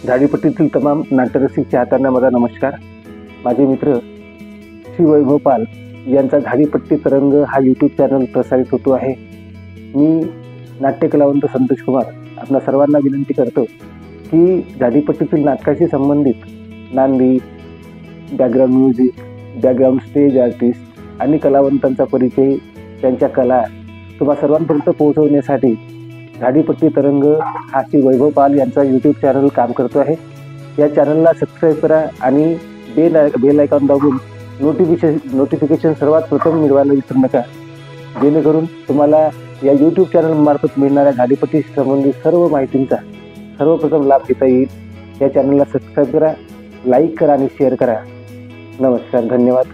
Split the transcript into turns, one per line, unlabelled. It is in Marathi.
झाडीपट्टीतील तमाम नाट्यरसिक चाहत्यांना माझा नमस्कार। माझे मित्र श्री वैभव पाल यांचा झाडीपट्टी तरंग हा यूट्यूब चॅनल प्रसारित होतो आहे। मी नाट्यकलावंत संतोष कुमार आपणा सर्वांना विनंती करतो की झाडीपट्टीतील नाटकाशी संबंधित नांदी, background music, background stage artist आणि कलावंतांचा परिचय, त्यांच्या कला तुम्हा सर्वांपर्यंत पोहोचवण्यासाठी झाडीपट्टी तरंग हा श्री वैभव पाल यांचा यूट्यूब चॅनल काम करतो आहे। या चॅनलला सबस्क्राईब करा आणि बेल आयकॉन दाबून नोटिफिकेशन सर्वात प्रथम मिळवायला विसरू नका, जेणेकरून तुम्हाला या यूट्यूब चॅनल मार्फत मिळणाऱ्या झाडीपट्टी संबंधित सर्व माहितींचा सर्वप्रथम लाभ घेता येईल। या चॅनलला सबस्क्राईब करा, लाईक करा आणि शेअर करा। नमस्कार, धन्यवाद।